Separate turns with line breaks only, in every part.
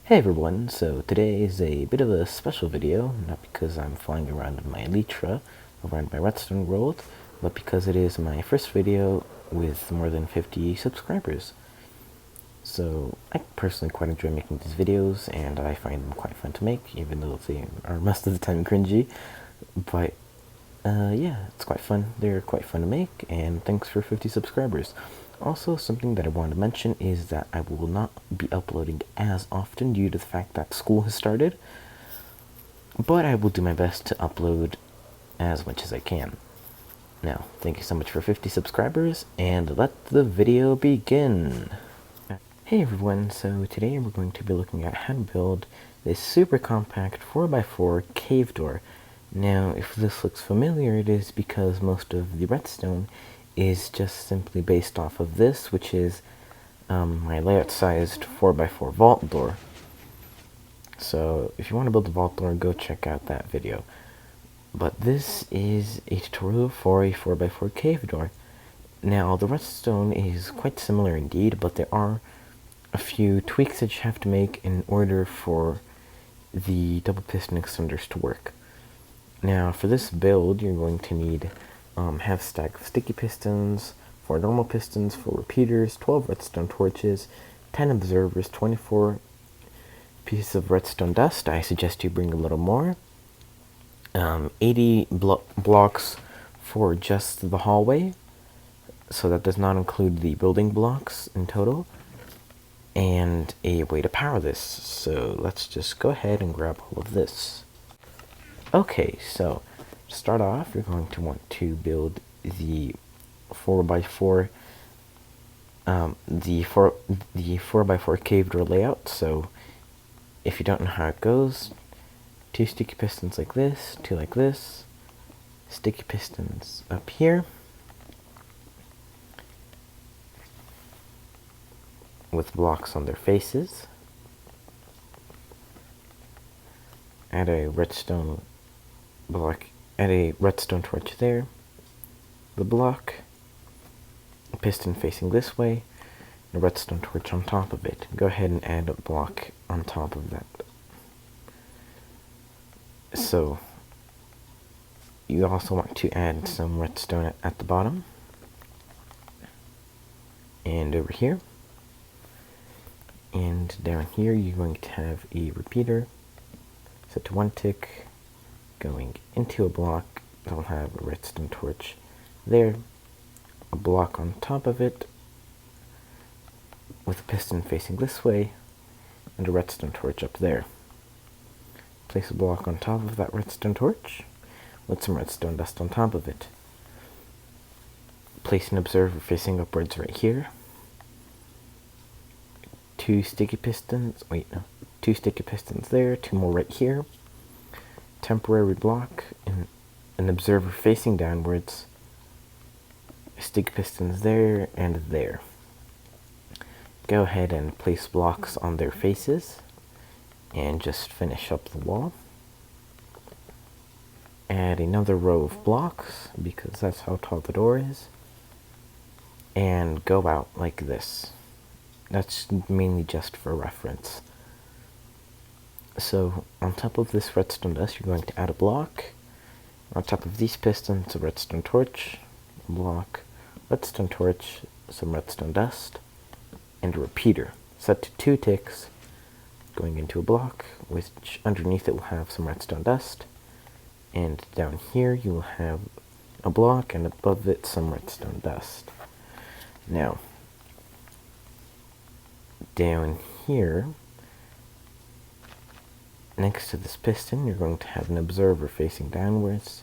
Hey everyone, so today is a bit of a special video, not because I'm flying around in my Elytra around my redstone world, but because it is my first video with more than 50 subscribers. So I personally quite enjoy making these videos, and I find them quite fun to make, even though they are most of the time cringy. But yeah, it's quite fun. They're quite fun to make, and thanks for 50 subscribers. Also, something that I want to mention is that I will not be uploading as often due to the fact that school has started, but I will do my best to upload as much as I can. Now, thank you so much for 50 subscribers, and let the video begin! Hey everyone, so today we're going to be looking at how to build this super compact 4x4 cave door. Now, if this looks familiar, it is because most of the redstone is just simply based off of this, which is my layout-sized 4x4 vault door. So, if you want to build a vault door, go check out that video. But this is a tutorial for a 4x4 cave door. Now, the redstone is quite similar indeed, but there are a few tweaks that you have to make in order for the double piston extenders to work. Now, for this build, you're going to need half stack of sticky pistons, 4 normal pistons, 4 repeaters, 12 redstone torches, 10 observers, 24 pieces of redstone dust. I suggest you bring a little more. 80 blocks for just the hallway, so that does not include the building blocks in total, and a way to power this. So let's just go ahead and grab all of this. Okay, so to start off, you're going to want to build the 4x4 the 4x4 cave door layout. So if you don't know how it goes, 2 sticky pistons like this, 2 like this, sticky pistons up here, with blocks on their faces, add a redstone block, add a redstone torch there, the block, a piston facing this way, and a redstone torch on top of it. Go ahead and add a block on top of that. So you also want to add some redstone at the bottom and over here, and down here you're going to have a repeater set to 1 tick going into a block that will have a redstone torch there, a block on top of it with a piston facing this way, and a redstone torch up there. Place a block on top of that redstone torch with some redstone dust on top of it. Place an observer facing upwards right here. 2 sticky pistons, 2 sticky pistons there, 2 more right here. Temporary block, and an observer facing downwards. Sticky pistons there and there. Go ahead and place blocks on their faces and just finish up the wall. Add another row of blocks because that's how tall the door is, and go out like this. That's mainly just for reference. So on top of this redstone dust, you're going to add a block. On top of these pistons, a redstone torch, a block, redstone torch, some redstone dust, and a repeater set to 2 ticks going into a block, which underneath it will have some redstone dust, and down here you will have a block, and above it some redstone dust. Now, down here, next to this piston, you're going to have an observer facing downwards,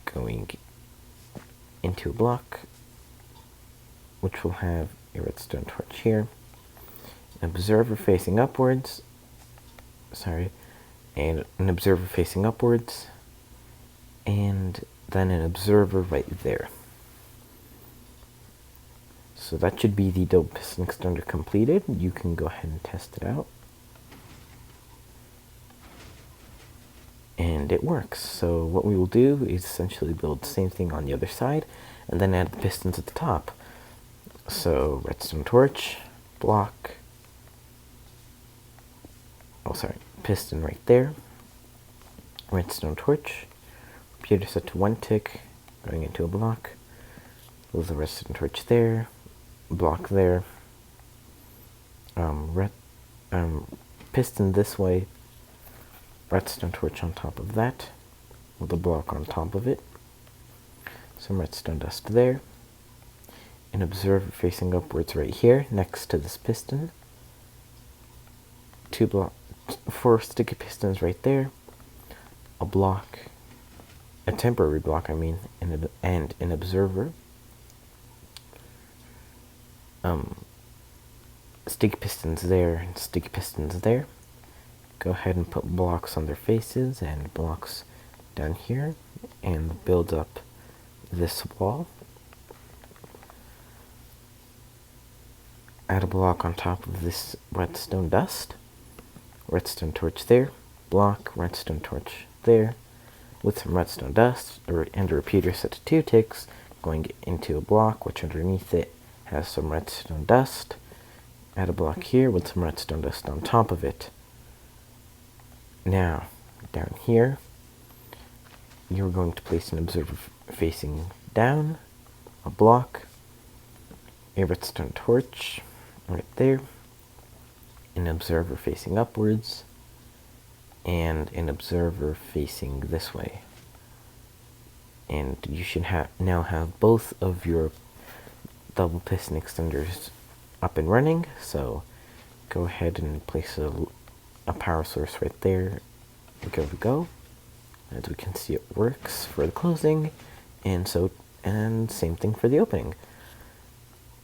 going into a block, which will have a redstone torch here, an observer facing upwards, and an observer facing upwards, and then an observer right there. So that should be the double piston extender completed. You can go ahead and test it out. And it works. So what we will do is essentially build the same thing on the other side, and then add the pistons at the top. So redstone torch, block, piston right there, redstone torch, repeater set to 1 tick, going into a block, there's a redstone torch there, block there, piston this way, redstone torch on top of that, with a block on top of it, some redstone dust there, an observer facing upwards right here next to this piston, 4 sticky pistons right there, a block, a temporary block I mean, and an observer, sticky pistons there and sticky pistons there. Go ahead and put blocks on their faces and blocks down here and build up this wall. Add a block on top of this redstone dust, redstone torch there, block, redstone torch there, with some redstone dust, and a repeater set to 2 ticks, going into a block which underneath it has some redstone dust. Add a block here with some redstone dust on top of it. Now, down here, you're going to place an observer facing down, a block, a redstone torch right there, an observer facing upwards, and an observer facing this way. And you should now have both of your double piston extenders up and running, so go ahead and place a power source right there and give it a go. As we can see, it works for the closing, and same thing for the opening.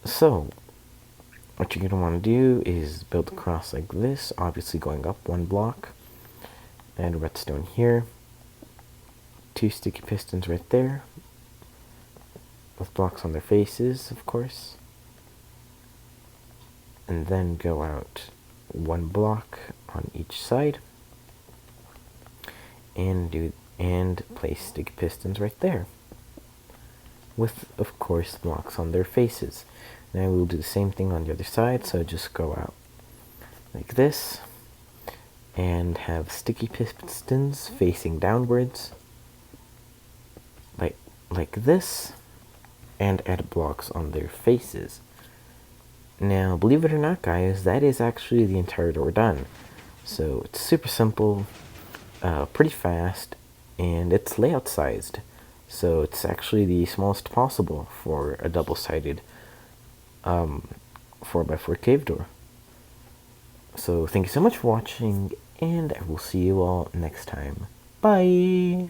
So what you're going to want to do is build a cross like this, obviously going up 1 block, and redstone here, 2 sticky pistons right there, with blocks on their faces, of course, and then go out 1 block on each side, and place sticky pistons right there, with, of course, blocks on their faces. Now we'll do the same thing on the other side, so just go out like this, and have sticky pistons facing downwards, like this, and add blocks on their faces. Now, believe it or not, guys, that is actually the entire door done. So it's super simple, pretty fast, and it's layout sized. So it's actually the smallest possible for a double-sided 4x4 cave door. So thank you so much for watching, and I will see you all next time. Bye!